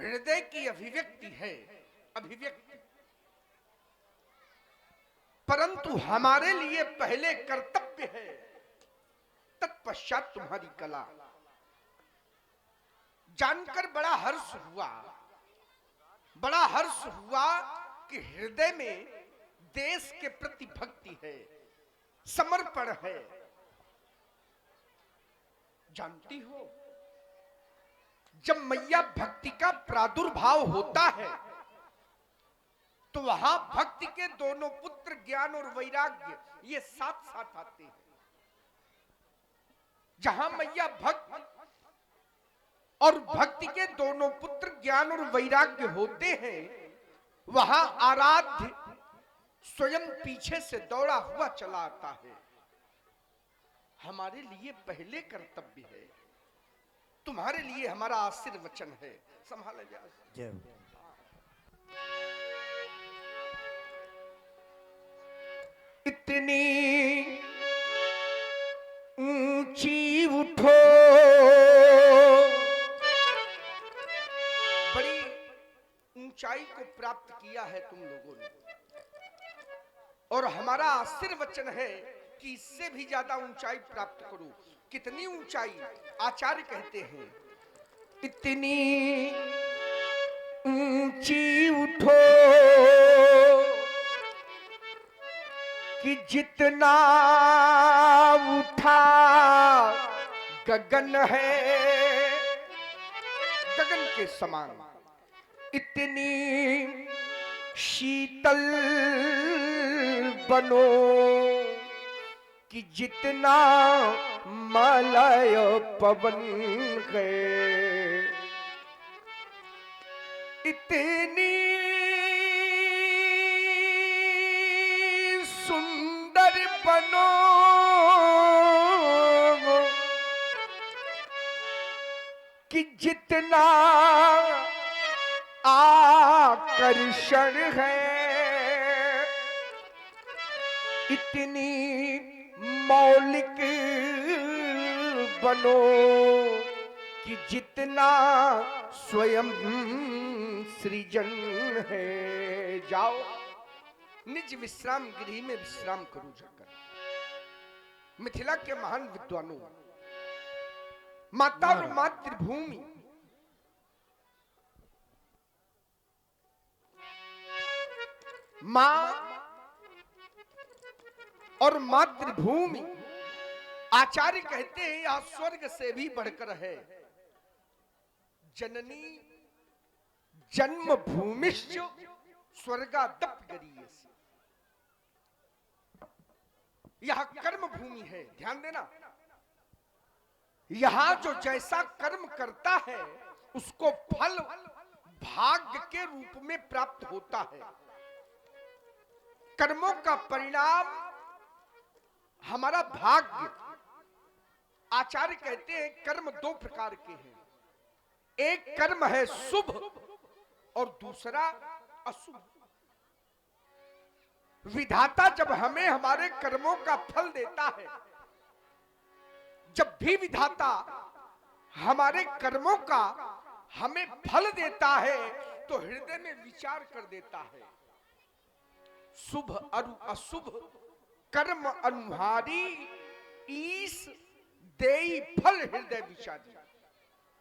हृदय की अभिव्यक्ति है, अभिव्यक्ति। परंतु हमारे लिए पहले कर्तव्य है, तत्पश्चात तुम्हारी कला। जानकर बड़ा हर्ष हुआ, बड़ा हर्ष हुआ कि हृदय में देश के प्रति भक्ति है, समर्पण है। जानती हो, जब मैया भक्ति का प्रादुर्भाव होता है तो वहां भक्ति के दोनों पुत्र ज्ञान और वैराग्य ये साथ साथ आते हैं। जहां मैया भक्त और भक्ति के दोनों पुत्र ज्ञान और वैराग्य होते हैं, वहां आराध्य स्वयं पीछे से दौड़ा हुआ चला आता है। हमारे लिए पहले कर्तव्य है, तुम्हारे लिए हमारा आशीर्वचन है। संभाला जाए। इतनी ऊंची उठो, बड़ी ऊंचाई को प्राप्त किया है तुम लोगों ने, और हमारा आशीर्वचन है कि इससे भी ज्यादा ऊंचाई प्राप्त करो। कितनी ऊंचाई? आचार्य कहते हैं, इतनी ऊंची उठो कि जितना उठा गगन है, गगन के समान। इतनी शीतल बनो कि जितना मलय पवन है। इतनी सुंदर बनो कि जितना आकर्षण है। इतनी मौलिक बनो कि जितना स्वयं सृजन है। जाओ निज विश्राम गृह में विश्राम करो जाकर। मिथिला के महान विद्वानों, माता और मातृभूमि, मां और मातृभूमि, आचार्य कहते हैं यह स्वर्ग से भी बढ़कर है। जननी जन्म भूमिश्च स्वर्गादप गरीयसी। यह कर्म भूमि है, ध्यान देना। यहां जो जैसा कर्म करता है उसको फल भाग्य के रूप में प्राप्त होता है। कर्मों का परिणाम हमारा भाग्य। आचार्य कहते हैं कर्म दो प्रकार के हैं, एक कर्म है शुभ और दूसरा अशुभ। विधाता जब हमें हमारे कर्मों का फल देता है, जब भी विधाता हमारे कर्मों का हमें फल देता है तो हृदय में विचार कर देता है, शुभ और अशुभ कर्म अनुहारी ईश देई फल हृदय विचारी।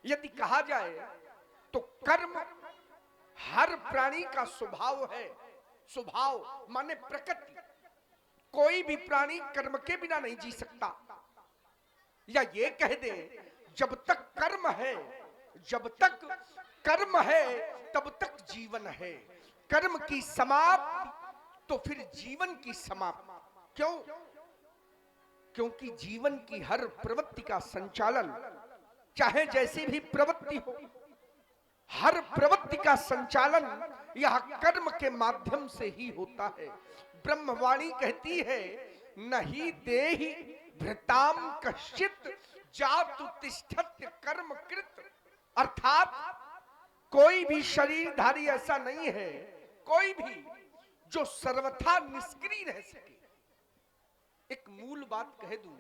यदि कहा जाए तो कर्म हर प्राणी का स्वभाव है। स्वभाव माने प्रकृति। कोई भी प्राणी कर्म के बिना नहीं जी सकता। या ये कह दे जब तक कर्म है, जब तक कर्म है तब तक जीवन है। कर्म की समाप्ति तो फिर जीवन की समाप्ति। क्यों? क्योंकि जीवन की हर प्रवृत्ति का संचालन, चाहे जैसी भी प्रवृत्ति हो, हर प्रवृत्ति का संचालन यह कर्म के माध्यम से ही होता है। ब्रह्मवाणी कहती है, नहीं देहि भृताम कश्चित् जातु तिष्ठत्य कर्म कृत। अर्थात कोई भी शरीरधारी ऐसा नहीं है, कोई भी जो सर्वथा निष्क्रिय रह सके। एक मूल बात कह दूं,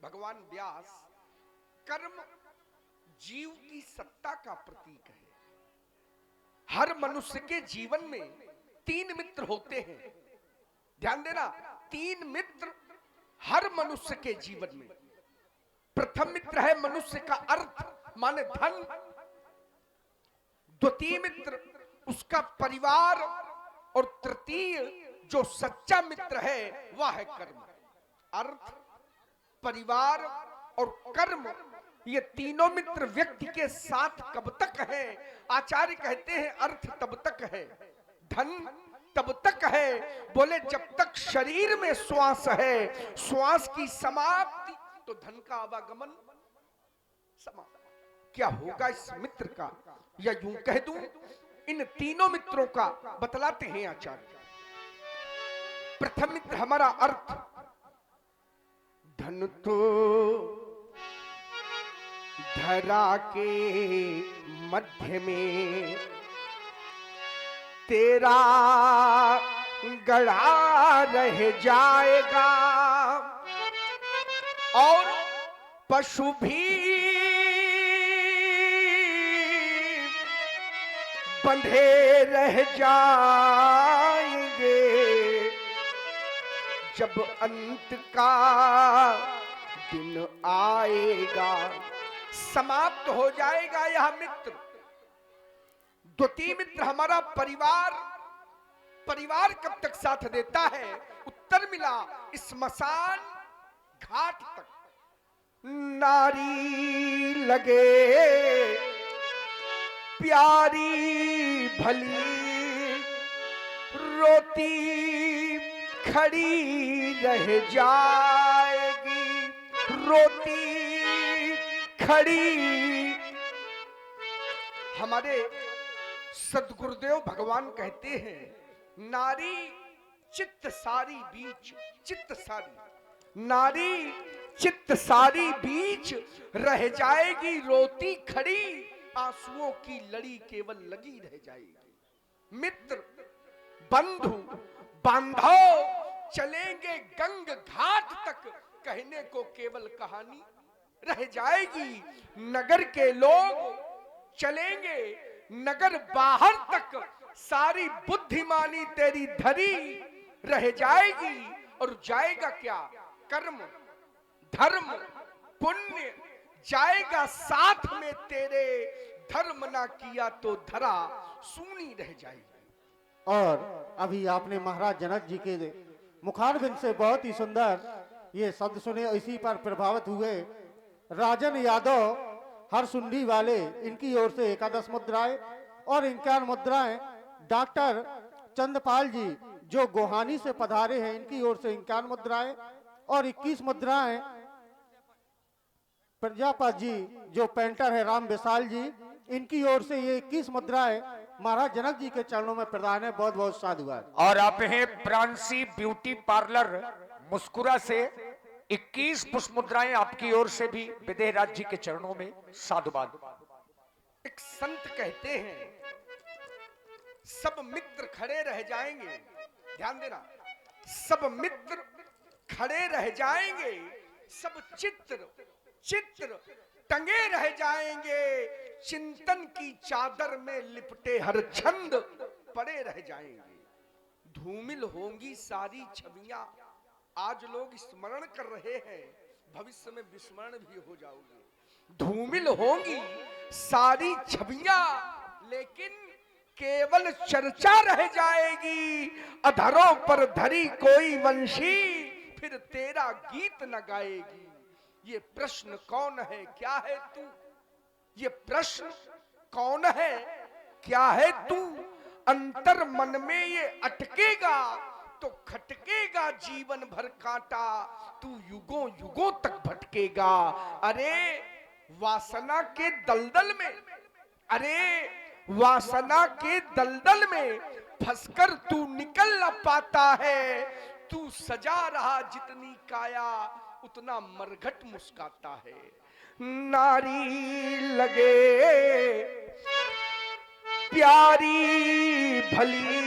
भगवान व्यास, कर्म जीव की सत्ता का प्रतीक है। हर मनुष्य के जीवन में 3 मित्र होते हैं। ध्यान देना, 3 मित्र हर मनुष्य के जीवन में। प्रथम मित्र है मनुष्य का अर्थ माने धन। द्वितीय मित्र उसका परिवार, और तृतीय जो सच्चा मित्र है वह है कर्म। अर्थ, परिवार और कर्म, ये तीनों मित्र व्यक्ति के साथ कब तक है? आचार्य कहते हैं अर्थ तब तक है, धन तब तक है। बोले जब तक शरीर में श्वास है, श्वास की समाप्ति तो धन का आवागमन समाप्त। क्या होगा इस मित्र का, या यूं कह दूं इन तीनों मित्रों का बतलाते हैं आचार्य। प्रथम मित्र हमारा अर्थ, धन तो धरा के मध्य में तेरा गड़ा रह जाएगा, और पशु भी बंधे रह जाएंगे, जब अंत का दिन आएगा। समाप्त हो जाएगा यह मित्र। द्वितीय मित्र हमारा परिवार। परिवार कब तक साथ देता है? उत्तर मिला स्मशान घाट तक। नारी लगे प्यारी भली, रोती खड़ी रह जाएगी, रोती खड़ी। हमारे सदगुरुदेव भगवान कहते हैं नारी चित्त सारी बीच, चित्त सारी, नारी चित्त सारी बीच रह जाएगी, रोती खड़ी, आंसुओं की लड़ी केवल लगी रह जाएगी। मित्र बंधु बांधव चलेंगे गंग घाट तक, कहने को केवल कहानी रह जाएगी। नगर के लोग चलेंगे नगर बाहर तक, सारी बुद्धिमानी तेरी धरी रह जाएगी, और जाएगा क्या? कर्म, धर्म, पुण्य जाएगा साथ में तेरे, धर्म ना किया तो धरा सूनी रह जाएगी। और अभी आपने महाराज जनक जी के मुखारबिंद से बहुत ही सुंदर ये शब्द सुने, इसी पर प्रभावित हुए। राजन यादव हरसुंडी वाले, इनकी ओर से 11 मुद्राएं और 51 मुद्राएं। डॉक्टर चंद्रपाल जी जो गोहानी से पधारे हैं, इनकी ओर से 51 मुद्राएं और 21 मुद्राएं। प्रजापत जी जो पेंटर है राम विशाल जी, इनकी ओर से ये 21 मुद्राएं महाराज जनक जी के चरणों में प्रदान है। बहुत बहुत साधुवाद। और आप हैं प्रांसी ब्यूटी पार्लर मुस्कुरा से 21 पुष्प मुद्राएं आपकी ओर से भी विदेहराज जी के चरणों में साधुवाद। एक संत कहते हैं सब मित्र खड़े रह जाएंगे। ध्यान देना, सब मित्र खड़े रह जाएंगे, सब चित्र टंगे रह जाएंगे, चिंतन की चादर में लिपटे हर छंद पड़े रह जाएंगे। धूमिल होंगी सारी छवियां, आज लोग स्मरण कर रहे हैं, भविष्य में विस्मरण भी हो जाओगे। धूमिल होंगी सारी छवियां, लेकिन केवल चर्चा रह जाएगी। अधरों पर धरी कोई वंशी, फिर तेरा गीत न गाएगी। ये प्रश्न कौन है, क्या है तू? ये प्रश्न कौन है, क्या है तू? अंतर मन में ये अटकेगा तो खटकेगा जीवन भर कांटा, तू युगों युगों तक भटकेगा। अरे वासना के दलदल में, अरे वासना के दलदल में फंसकर तू निकल न पाता है। तू सजा रहा जितनी काया, उतना मरघट मुस्काता है। नारी लगे प्यारी भली,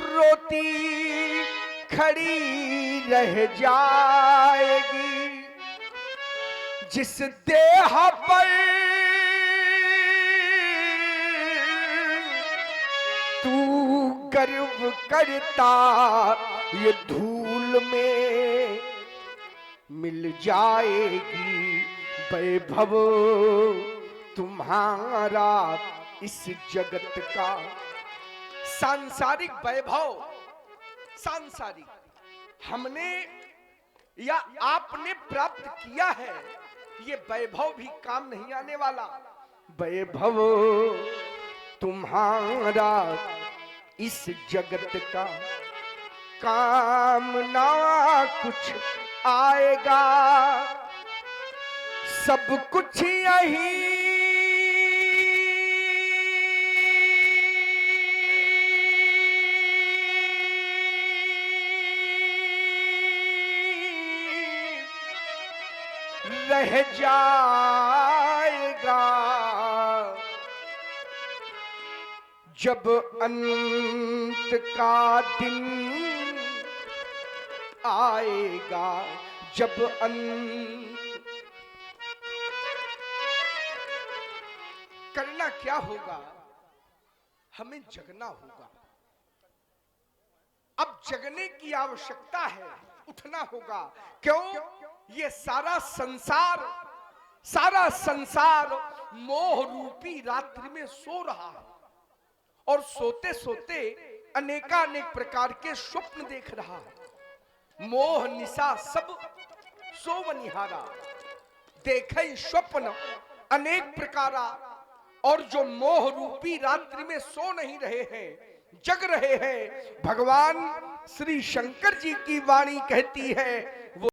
रोती खड़ी रह जाएगी। जिस देह पर गर्व करता ये धूल में मिल जाएगी वैभव तुम्हारा इस जगत का। सांसारिक वैभव, सांसारिक हमने या आपने प्राप्त किया है, ये वैभव भी काम नहीं आने वाला। वैभव तुम्हारा इस जगत का काम ना कुछ आएगा, सब कुछ यही रह जाएगा। जब अंत का दिन आएगा, जब अंत करना क्या होगा, हमें जगना होगा। अब जगने की आवश्यकता है, उठना होगा। क्यों? ये सारा संसार मोह रूपी रात्रि में सो रहा है और सोते सोते अनेकानेक प्रकार के स्वप्न देख रहा है। मोह निशा सब सोवनिहारा, देखे स्वप्न अनेक प्रकारा। और जो मोह रूपी रात्रि में सो नहीं रहे हैं, जग रहे हैं, भगवान श्री शंकर जी की वाणी कहती है वो